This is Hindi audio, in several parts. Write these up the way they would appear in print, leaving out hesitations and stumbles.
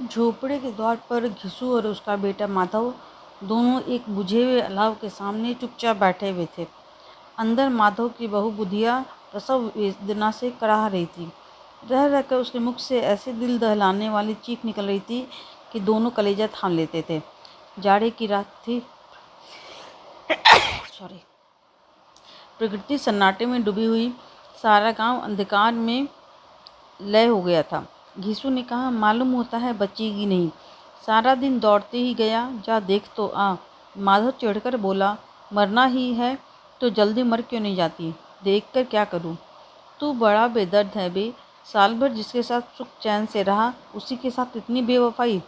झोपड़े के द्वार पर घिसू और उसका बेटा माधव दोनों एक बुझे हुए अलाव के सामने चुपचाप बैठे हुए थे। अंदर माधव की बहू बुधिया प्रसव वेदना से कराह रही थी। रह रहकर उसके मुख से ऐसे दिल दहलाने वाली चीख निकल रही थी कि दोनों कलेजा थाम लेते थे। जाड़े की रात थी। सॉरी। प्रकृति सन्नाटे में डूबी हुई, सारा गांव अंधकार में लय हो गया था। घीसू ने कहा, मालूम होता है बचेगी नहीं, सारा दिन दौड़ते ही गया, जा देख तो आ। माधव चिढ़कर बोला, मरना ही है तो जल्दी मर क्यों नहीं जाती, देख कर क्या करूं। तू बड़ा बेदर्द है बे, साल भर जिसके साथ सुख चैन से रहा उसी के साथ इतनी बेवफाई।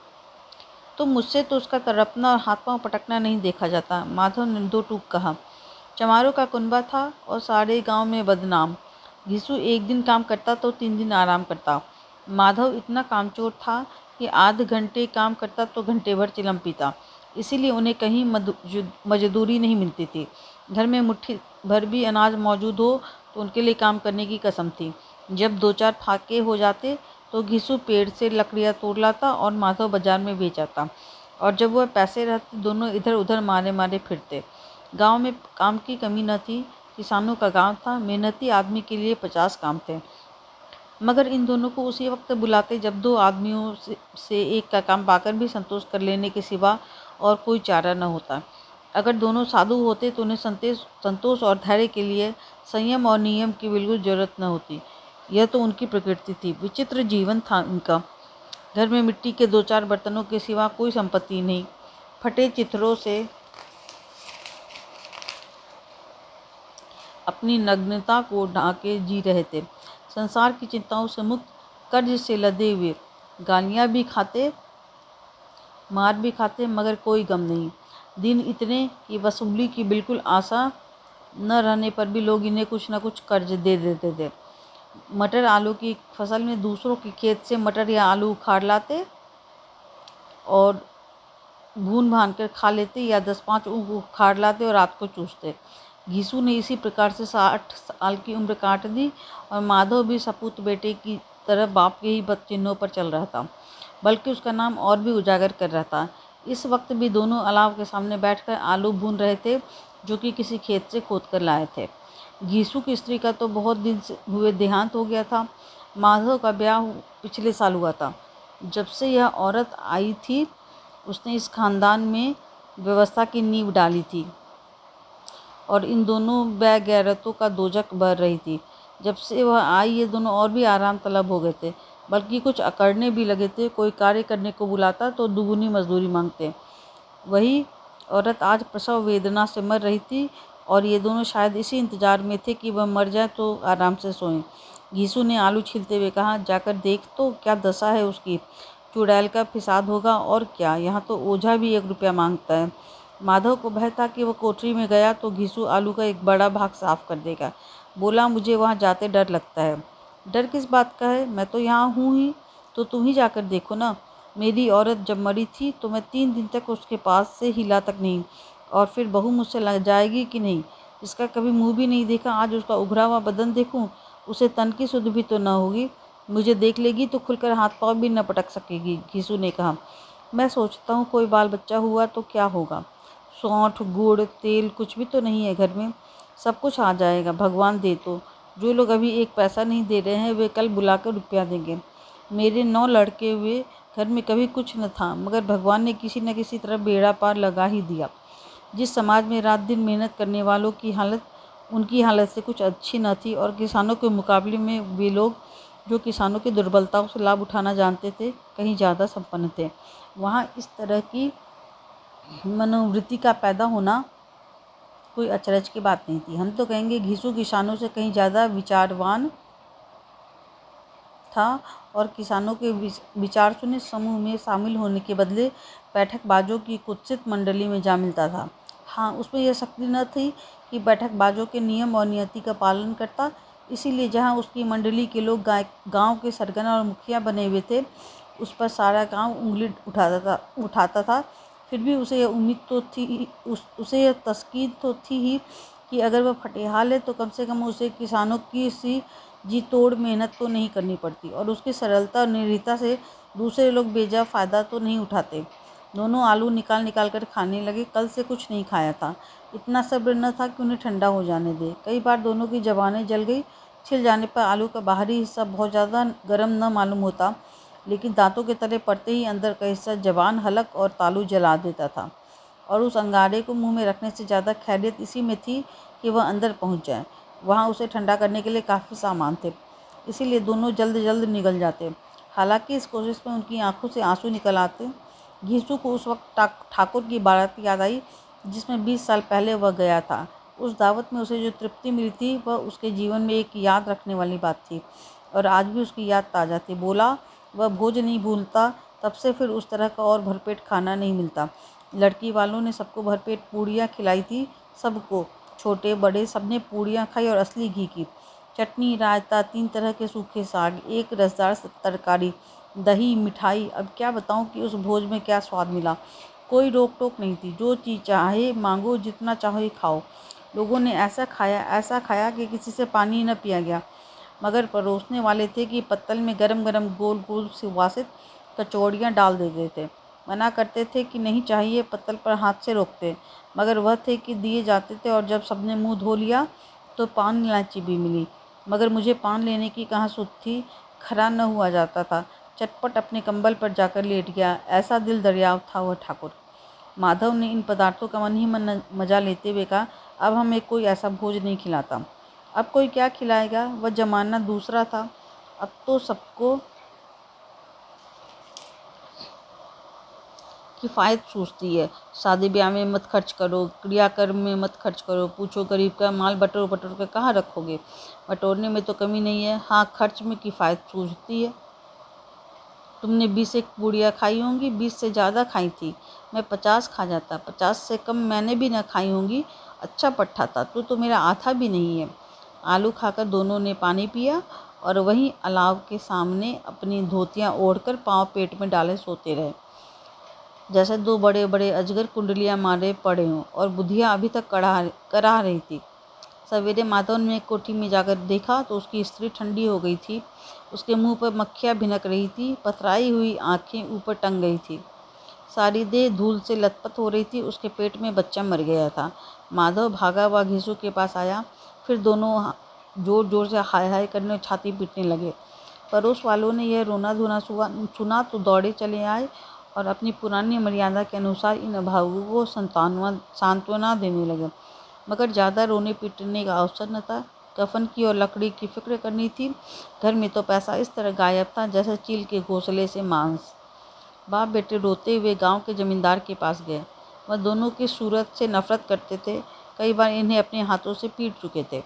तो मुझसे तो उसका तड़पना और हाथ पांव पटकना नहीं देखा जाता, माधव ने दो टूक कहा। चमारों का कुनबा था और सारे गांव में बदनाम। घिसू एक दिन काम करता तो 3 दिन आराम करता। माधव इतना कामचोर था कि आध घंटे काम करता तो घंटे भर चिलम पीता। इसीलिए उन्हें कहीं मजदूरी नहीं मिलती थी। घर में मुट्ठी भर भी अनाज मौजूद हो तो उनके लिए काम करने की कसम थी। जब 2-4 फाके हो जाते तो घिसू पेड़ से लकड़ियाँ तोड़ लाता और माधव बाजार में बेच आता। और जब वह पैसे रहते दोनों इधर उधर मारे मारे फिरते। गांव में काम की कमी न थी। किसानों का गांव था, मेहनती आदमी के लिए 50 काम थे। मगर इन दोनों को उसी वक्त बुलाते जब 2 आदमियों से एक का काम पाकर भी संतोष कर लेने के सिवा और कोई चारा न होता। अगर दोनों साधु होते तो उन्हें संतोष और धैर्य के लिए संयम और नियम की बिल्कुल जरूरत न होती। यह तो उनकी प्रकृति थी। विचित्र जीवन था उनका। घर में मिट्टी के 2-4 बर्तनों के सिवा कोई संपत्ति नहीं। फटे चिथड़ों से अपनी नग्नता को ढांके जी रहे थे। संसार की चिंताओं से मुक्त, कर्ज से लदे हुए, गालियाँ भी खाते, मार भी खाते, मगर कोई गम नहीं। दिन इतने कि वसूली की बिल्कुल आशा न रहने पर भी लोग इन्हें कुछ न कुछ कर्ज दे देते थे। मटर आलू की फसल में दूसरों के खेत से मटर या आलू उखाड़ लाते और भून भान कर खा लेते, या 10-5 उखाड़ लाते और रात को चूसते। घीसू ने इसी प्रकार से 60 साल की उम्र काट दी और माधव भी सपूत बेटे की तरह बाप के ही बदचिन्हों पर चल रहा था, बल्कि उसका नाम और भी उजागर कर रहा था। इस वक्त भी दोनों अलाव के सामने बैठकर आलू भून रहे थे, जो कि किसी खेत से खोद कर लाए थे। घीसू की स्त्री का तो बहुत दिन से हुए देहांत हो गया था। माधव का ब्याह पिछले साल हुआ था। जब से यह औरत आई थी उसने इस खानदान में व्यवस्था की नींव डाली थी और इन दोनों बेगैरतों का दोजख भर रही थी। जब से वह आई ये दोनों और भी आराम तलब हो गए थे, बल्कि कुछ अकड़ने भी लगे थे। कोई कार्य करने को बुलाता तो दुगुनी मजदूरी मांगते। वही औरत आज प्रसव वेदना से मर रही थी और ये दोनों शायद इसी इंतजार में थे कि वह मर जाए तो आराम से सोएं। घीसू ने आलू छीलते हुए कहा, जाकर देख तो क्या दशा है उसकी, चुड़ैल का फिसाद होगा और क्या, यहाँ तो ओझा भी 1 रुपया मांगता है। माधव को भय था कि वह कोठरी में गया तो घीसू आलू का एक बड़ा भाग साफ कर देगा। बोला, मुझे वहाँ जाते डर लगता है। डर किस बात का है, मैं तो यहाँ हूँ ही, तो तुम ही जाकर देखो ना। मेरी औरत जब मरी थी तो मैं 3 दिन तक उसके पास से हिला तक नहीं, और फिर बहू मुझसे लग जाएगी कि नहीं, जिसका कभी मुंह भी नहीं देखा, आज उसका उघड़ा हुआ बदन देखूं, उसे तन की सुध भी तो न होगी। मुझे देख लेगी तो खुलकर हाथ पाँव भी न पटक सकेगी। घीसू ने कहा, मैं सोचता हूँ कोई बाल बच्चा हुआ तो क्या होगा। सौंठ, गुड़, तेल कुछ भी तो नहीं है घर में, सब कुछ आ जाएगा, भगवान दे तो। जो लोग अभी 1 पैसा नहीं दे रहे हैं वे कल बुलाकर रुपया देंगे। मेरे 9 लड़के हुए, घर में कभी कुछ न था, मगर भगवान ने किसी न किसी तरह बेड़ा पार लगा ही दिया। जिस समाज में रात दिन मेहनत करने वालों की हालत उनकी हालत से कुछ अच्छी न थी, और किसानों के मुकाबले में वे लोग जो किसानों की दुर्बलताओं से लाभ उठाना जानते थे कहीं ज़्यादा संपन्न थे, वहाँ इस तरह की मनोवृत्ति का पैदा होना कोई अचरज की बात नहीं थी। हम तो कहेंगे घीसू किसानों से कहीं ज़्यादा विचारवान था और किसानों के विचार सुने समूह में शामिल होने के बदले बैठकबाजों की कुत्सित मंडली में जा मिलता था। हाँ, उसमें यह शक्ति न थी कि बैठकबाजों के नियम और नियति का पालन करता। इसीलिए जहाँ उसकी मंडली के लोग गांव के सरगना और मुखिया बने हुए थे, उस पर सारा गांव उंगली उठाता था। फिर भी उसे यह उम्मीद तो थी, उसे यह तस्कीद तो थी ही कि अगर वह फटेहाल है तो कम से कम उसे किसानों की सी जी तोड़ मेहनत तो नहीं करनी पड़ती, और उसकी सरलता और निर्भीकता से दूसरे लोग बेजा फ़ायदा तो नहीं उठाते। दोनों आलू निकाल निकाल कर खाने लगे। कल से कुछ नहीं खाया था, इतना सब्र न था कि उन्हें ठंडा हो जाने दे। कई बार दोनों की ज़बानें जल गई। छिल जाने पर आलू का बाहरी हिस्सा बहुत ज़्यादा गर्म न मालूम होता, लेकिन दांतों के तले पड़ते ही अंदर का हिस्सा ज़बान, हलक और तालू जला देता था। और उस अंगारे को मुंह में रखने से ज़्यादा खैरियत इसी में थी कि वह अंदर पहुंच जाए। वहाँ उसे ठंडा करने के लिए काफ़ी सामान थे, इसीलिए दोनों जल्द जल्द निगल जाते। हालांकि इस कोशिश में उनकी आंखों से आंसू निकल आते। घीसू को उस वक्त ठाकुर की बारात याद आई जिसमें 20 साल पहले वह गया था। उस दावत में उसे जो तृप्ति मिली थी वह उसके जीवन में एक याद रखने वाली बात थी, और आज भी उसकी याद ताज़ा थी। बोला, वह भोज नहीं भूलता। तब से फिर उस तरह का और भरपेट खाना नहीं मिलता। लड़की वालों ने सबको भरपेट पूड़ियाँ खिलाई थी। सबको, छोटे बड़े, सबने पूड़ियाँ खाई और असली घी की। चटनी, रायता, 3 तरह के सूखे साग, एक रसदार तरकारी, दही, मिठाई। अब क्या बताऊं कि उस भोज में क्या स्वाद मिला। कोई रोक टोक नहीं थी, जो चीज़ चाहे मांगो, जितना चाहे खाओ। लोगों ने ऐसा खाया कि किसी से पानी न पिया गया। मगर परोसने वाले थे कि पत्तल में गरम गरम गोल गोल सुवासित कचौड़ियाँ डाल देते थे। मना करते थे कि नहीं चाहिए, पत्तल पर हाथ से रोकते, मगर वह थे कि दिए जाते थे। और जब सबने मुंह धो लिया तो पान इलायची भी मिली, मगर मुझे पान लेने की कहाँ सुध थी। खरा न हुआ जाता था। चटपट अपने कंबल पर जाकर लेट गया। ऐसा दिल दरियाव था वह ठाकुर। माधव ने इन पदार्थों का मन ही मन मजा लेते हुए कहा, अब हमें कोई ऐसा भोज नहीं खिलाता। अब कोई क्या खिलाएगा, वह जमाना दूसरा था। अब तो सबको किफ़ायत सूझती है। शादी ब्याह में मत खर्च करो, क्रियाकर्म में मत खर्च करो। पूछो गरीब का माल बटोर बटोर कर कहाँ रखोगे। बटोरने में तो कमी नहीं है, हाँ खर्च में किफ़ायत सूझती है। तुमने 20 एक पूड़ियाँ खाई होंगी, 20 से ज़्यादा खाई थी। मैं 50 खा जाता, 50 से कम मैंने भी न खाई होंगी। अच्छा पट्ठा था, तू तो मेरा आधा भी नहीं है। आलू खाकर दोनों ने पानी पिया और वहीं अलाव के सामने अपनी धोतियाँ ओढ़कर पाँव पेट में डाले सोते रहे, जैसे 2 बड़े बड़े अजगर कुंडलियाँ मारे पड़े हों। और बुधिया अभी तक कराह रही थी। सवेरे माधव ने कोठी में जाकर देखा तो उसकी स्त्री ठंडी हो गई थी। उसके मुंह पर मक्खियाँ भिनक रही थी, पथराई हुई आंखें ऊपर टंग गई थी, सारी देह धूल से लथपथ हो रही थी। उसके पेट में बच्चा मर गया था। माधव भागा हुआ घीसू के पास आया। फिर दोनों जोर जोर से हाय हाय करने और छाती पीटने लगे। पड़ोस वालों ने यह रोना धोना सुना तो दौड़े चले आए और अपनी पुरानी मर्यादा के अनुसार इन अभावों को सांत्वना देने लगे। मगर ज़्यादा रोने पीटने का अवसर न था। कफन की और लकड़ी की फिक्र करनी थी। घर में तो पैसा इस तरह गायब था जैसे चील के घोंसले से मांस। बाप बेटे रोते हुए गांव के जमींदार के पास गए। वह दोनों की सूरत से नफरत करते थे। कई बार इन्हें अपने हाथों से पीट चुके थे।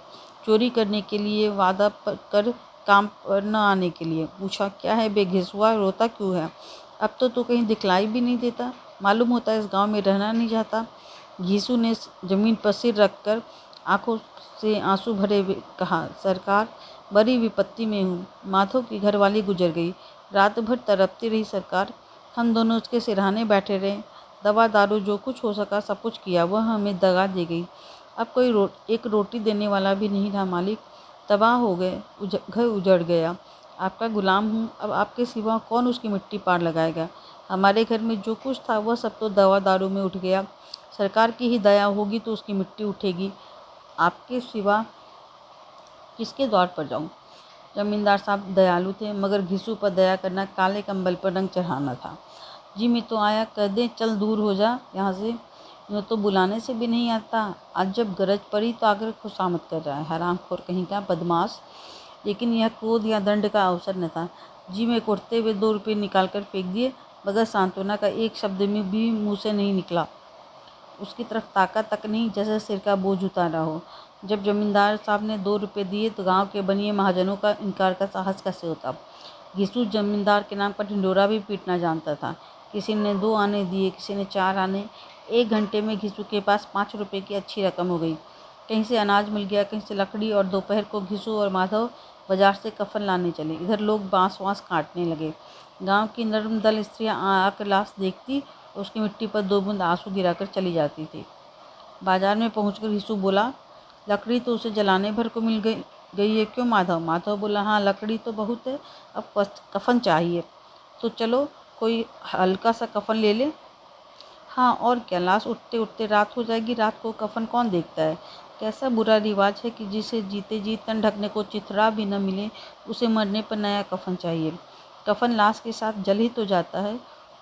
चोरी करने के लिए, वादा कर काम पर न आने के लिए। पूछा, क्या है बे घिसुआ, रोता क्यों है? अब तो तू कहीं दिखलाई भी नहीं देता। मालूम होता है इस गांव में रहना नहीं चाहता। घीसू ने जमीन पर सिर रखकर आंखों से आंसू भरे हुए कहा, सरकार, बड़ी विपत्ति में हूँ। माधव की घरवाली गुजर गई। रात भर तड़पती रही सरकार। हम दोनों उसके सिरहाने बैठे रहे। दवा दारू जो कुछ हो सका सब कुछ किया। वह हमें दगा दे गई। अब कोई एक रोटी देने वाला भी नहीं रहा मालिक। तबाह हो गए, घर उजड़ गया। आपका गुलाम हूँ। अब आपके सिवा कौन उसकी मिट्टी पार लगाएगा। हमारे घर में जो कुछ था वह सब तो दवा दारू में उठ गया। सरकार की ही दया होगी तो उसकी मिट्टी उठेगी। आपके सिवा किसके द्वार पर जाऊं? जमींदार साहब दयालु थे, मगर घिसू पर दया करना काले कंबल पर रंग चढ़ाना था। जी मैं तो आया, कह दे चल दूर हो जा यहाँ से। यूँ तो बुलाने से भी नहीं आता। आज जब गरज पड़ी तो आकर खुशामद कर रहा है, हरामखोर कहीं का बदमाश। लेकिन यह क्रोध या दंड का अवसर न था। जी में कुटते हुए 2 रुपये निकाल कर फेंक दिए, मगर सांत्वना का एक शब्द में भी मुँह से नहीं निकला। उसकी तरफ ताका तक नहीं, जैसे सिर का बोझ उतारा हो। जब जमींदार साहब ने 2 रुपये दिए तो गांव के बनिए महाजनों का इनकार का साहस कैसे होता। घिसू जमींदार के नाम पर ढिंडोरा भी पीटना जानता था। किसी ने 2 आने दिए, किसी ने 4 आने। 1 घंटे में घिसू के पास 5 रुपये की अच्छी रकम हो गई। कहीं से अनाज मिल गया, कहीं से लकड़ी, और दोपहर को घिसू और माधव बाजार से कफन लाने चले। इधर लोग बांस वांस काटने लगे। गांव की नर्म दल स्त्रियां आकर लाश देखती, उसकी मिट्टी पर 2 बूंद आंसू गिराकर चली जाती थी। बाजार में पहुंचकर घिसू बोला, लकड़ी तो उसे जलाने भर को मिल गई है क्यों माधव? माधव बोला, हाँ लकड़ी तो बहुत है, अब कफन चाहिए। तो चलो कोई हल्का सा कफन ले ले। हाँ और क्या, लाश उठते उठते रात हो जाएगी, रात को कफन कौन देखता है। कैसा बुरा रिवाज है कि जिसे जीते जी तन ढकने को चिथड़ा भी न मिले, उसे मरने पर नया कफन चाहिए। कफन लाश के साथ जल ही तो जाता है,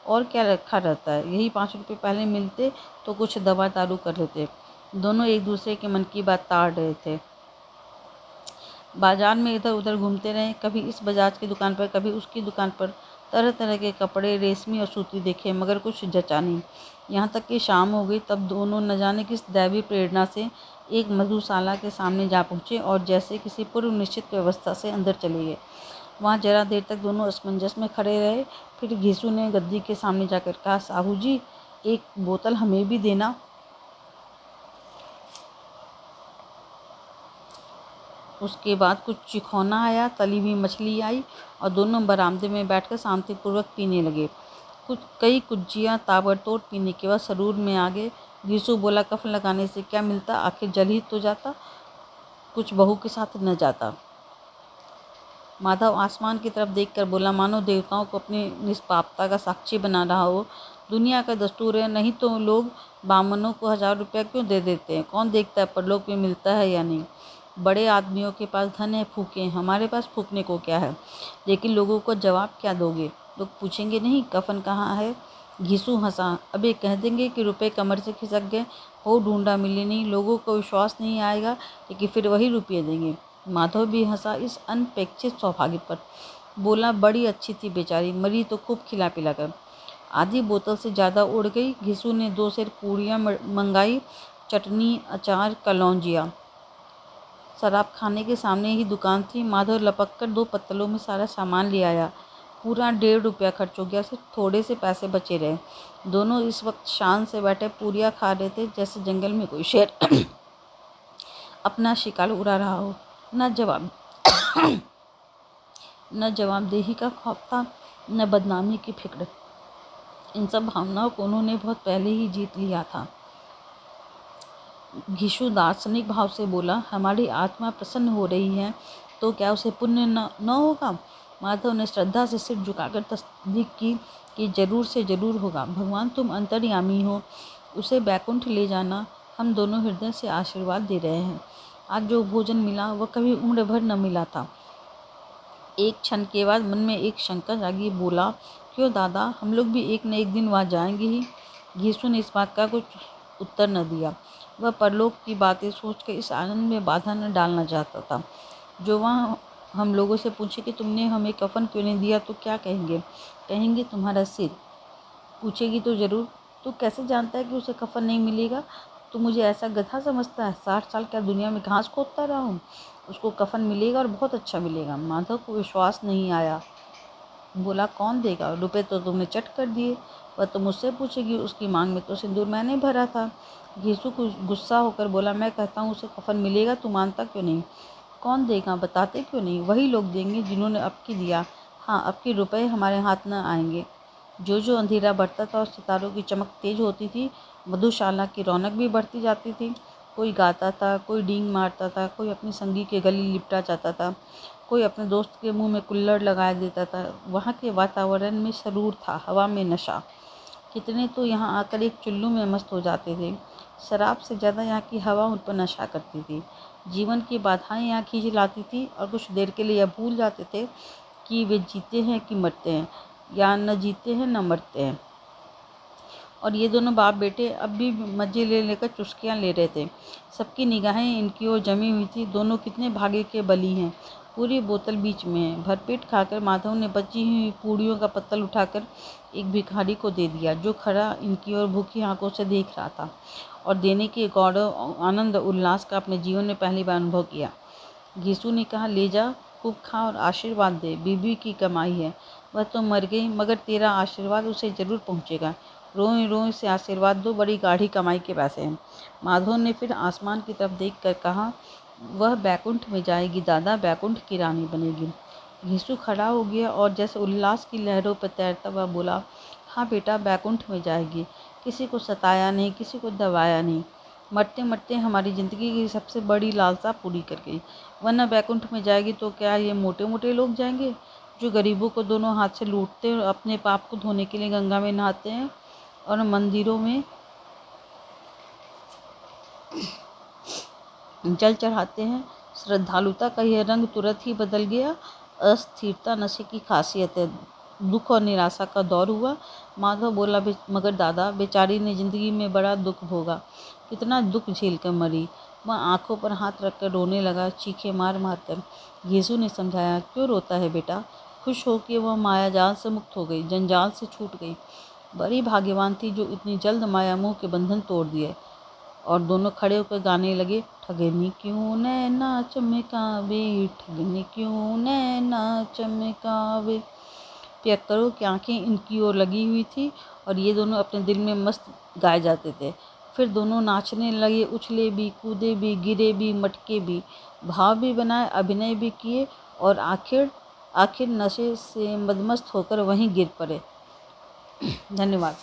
और क्या रखा रहता है। यही 5 रुपये पहले मिलते तो कुछ दवा दारू कर लेते। दोनों एक दूसरे के मन की बात ताड़ रहे थे। बाजार में इधर उधर घूमते रहे, कभी इस बजाज की दुकान पर, कभी उसकी दुकान पर। तरह तरह के कपड़े, रेशमी और सूती देखे, मगर कुछ जचा नहीं। यहाँ तक कि शाम हो गई, तब दोनों न जाने किस दैवी प्रेरणा से एक मधुशाला के सामने जा पहुँचे और जैसे किसी पूर्व निश्चित व्यवस्था से अंदर चले गए। वहाँ जरा देर तक दोनों असमंजस में खड़े रहे। फिर घीसू ने गद्दी के सामने जाकर कहा, साहू जी, एक बोतल हमें भी देना। उसके बाद कुछ चिखौना आया, तली हुई मछली आई और दोनों बरामदे में बैठकर शांतिपूर्वक पीने लगे। कई कुज्जियाँ ताबड़तोड़ पीने के बाद सरूर में आ गए। घीसू बोला, कफन लगाने से क्या मिलता, आखिर जल ही तो जाता, कुछ बहू के साथ न जाता। माधव आसमान की तरफ देखकर बोला, मानो देवताओं को अपनी निष्पापता का साक्षी बना रहा हो। दुनिया का दस्तूर है, नहीं तो लोग बामनों को 1000 रुपया क्यों दे देते हैं। कौन देखता है परलोक में मिलता है या नहीं। बड़े आदमियों के पास धन है, फूकें, हमारे पास फूकने को क्या है। लेकिन लोगों को जवाब क्या दोगे। लोग पूछेंगे नहीं कफन कहाँ है। घीसू हंसा, अबे कह देंगे कि रुपए कमर से खिसक गए, हो ढूंढा मिले नहीं। लोगों को विश्वास नहीं आएगा, लेकिन फिर वही रुपये देंगे। माधव भी हंसा इस अनपेक्षित सौभाग्य पर। बोला, बड़ी अच्छी थी बेचारी, मरी तो खूब खिला पिला कर। आधी बोतल से ज़्यादा उड़ गई। घिसू ने 2 सेर पूड़ियाँ मंगाई, चटनी, अचार, कलौंजिया। शराब खाने के सामने ही दुकान थी। माधव लपक कर 2 पत्तलों में सारा सामान ले आया। पूरा 1.5 रुपया खर्च हो गया, सिर्फ थोड़े से पैसे बचे रहे। दोनों इस वक्त शान से बैठे पूरियाँ खा रहे थे, जैसे जंगल में कोई शेर अपना शिकार उड़ा रहा हो। न जवाबदेही का खौफ था, न बदनामी की फिक्र। इन सब भावनाओं को उन्होंने बहुत पहले ही जीत लिया था। घीसू दार्शनिक भाव से बोला, हमारी आत्मा प्रसन्न हो रही है तो क्या उसे पुण्य न होगा। माधव ने श्रद्धा से सिर झुकाकर तस्दीक की कि जरूर से जरूर होगा। भगवान तुम अंतर्यामी हो, उसे बैकुंठ ले जाना। हम दोनों हृदय से आशीर्वाद दे रहे हैं। आज जो भोजन मिला वह कभी उम्र भर न मिला था। एक क्षण के बाद मन में एक शंका जागी। बोला, क्यों दादा, हम लोग भी एक न एक दिन वहाँ जाएंगे ही। घीसू ने इस बात का कुछ उत्तर न दिया। वह परलोक की बातें सोचकर इस आनंद में बाधा न डालना चाहता था। जो वहाँ हम लोगों से पूछे कि तुमने हमें कफन क्यों नहीं दिया, तो क्या कहेंगे। कहेंगे तुम्हारा सिर। पूछेगी तो ज़रूर, तू कैसे जानता है कि उसे कफन नहीं मिलेगा। तू मुझे ऐसा गधा समझता है। 60 साल क्या दुनिया में घास खोदता रहा हूँ। उसको कफन मिलेगा और बहुत अच्छा मिलेगा। माधव को विश्वास नहीं आया। बोला, कौन देगा, रुपए तो तुमने चट कर दिए। वह तो मुझसे पूछेगी, उसकी मांग में तो सिंदूर मैंने भरा था। घीसू कुछ गुस्सा होकर बोला, मैं कहता हूँ उसे कफन मिलेगा, तू मानता क्यों नहीं। कौन देगा, बताते क्यों नहीं। वही लोग देंगे जिन्होंने अब की दिया। हाँ, अब के रुपए हमारे हाथ न आएंगे। जो जो अंधेरा बढ़ता था और सितारों की चमक तेज होती थी, मधुशाला की रौनक भी बढ़ती जाती थी। कोई गाता था, कोई डींग मारता था, कोई अपनी संगी के गले लिपटा जाता था, कोई अपने दोस्त के मुंह में कुल्हड़ लगा देता था। वहाँ के वातावरण में सरूर था, हवा में नशा। कितने तो यहाँ आकर एक चुल्लू में मस्त हो जाते थे। शराब से ज़्यादा यहाँ की हवा उन पर नशा करती थी। जीवन की बाधाएं यहाँ खींच लाती थी और कुछ देर के लिए यह भूल जाते थे कि वे जीते हैं कि मरते हैं, या न जीते हैं न मरते हैं। और ये दोनों बाप बेटे अब भी मज़े ले लेकर चुस्कियाँ ले रहे थे। सबकी निगाहें इनकी ओर जमी हुई थी। दोनों कितने भाग्य के बली हैं। पूरी बोतल बीच में है। भरपेट खाकर माधव ने बची हुई पूड़ियों का पत्तल उठाकर एक भिखारी को दे दिया, जो खड़ा इनकी ओर भूखी आंखों से देख रहा था और देने के गौरव, आनंद, उल्लास का अपने जीवन में पहली बार अनुभव किया। घीसू ने कहा, ले जा, खूब खा और आशीर्वाद दे। बीबी की कमाई है, वह तो मर गई, मगर तेरा आशीर्वाद उसे जरूर पहुँचेगा। रोए रोए से आशीर्वाद दो, बड़ी गाढ़ी कमाई के पैसे हैं। माधव ने फिर आसमान की तरफ देख कर कहा, वह बैकुंठ में जाएगी दादा, बैकुंठ की रानी बनेगी। घीसू खड़ा हो गया और जैसे उल्लास की लहरों पर तैरता हुआ बोला, हाँ बेटा, बैकुंठ में जाएगी। किसी को सताया नहीं, किसी को दबाया नहीं। मरते मरते हमारी ज़िंदगी की सबसे बड़ी लालसा पूरी कर गई। वरना बैकुंठ में जाएगी तो क्या ये मोटे मोटे लोग जाएंगे, जो गरीबों को दोनों हाथ से लूटते हैं और अपने पाप को धोने के लिए गंगा में नहाते हैं और मंदिरों में जल चढ़ाते हैं। श्रद्धालुता का यह रंग तुरंत ही बदल गया। अस्थिरता नशे की खासियत है। दुख और निराशा का दौर हुआ। माधव बोला, मगर दादा, बेचारी ने जिंदगी में बड़ा दुख भोगा, कितना दुख झेल कर मरी। वह आंखों पर हाथ रखकर रोने लगा, चीखे मार मार कर। यीशु ने समझाया, क्यों रोता है बेटा? खुश हो कि वह मायाजाल से मुक्त हो गई, जंजाल से छूट गई। बड़ी भाग्यवान थी जो इतनी जल्द माया मोह के बंधन तोड़ दिए। और दोनों खड़े होकर गाने लगे, ठगनी क्यों नैना चमकावे, ठगनी क्यों नैना चमकावे। पियक्करों की आंखें इनकी ओर लगी हुई थी और ये दोनों अपने दिल में मस्त गाए जाते थे। फिर दोनों नाचने लगे, उछले भी, कूदे भी, गिरे भी, मटके भी, भाव भी बनाए, अभिनय भी किए और आखिर नशे से मदमस्त होकर वहीं गिर पड़े। धन्यवाद।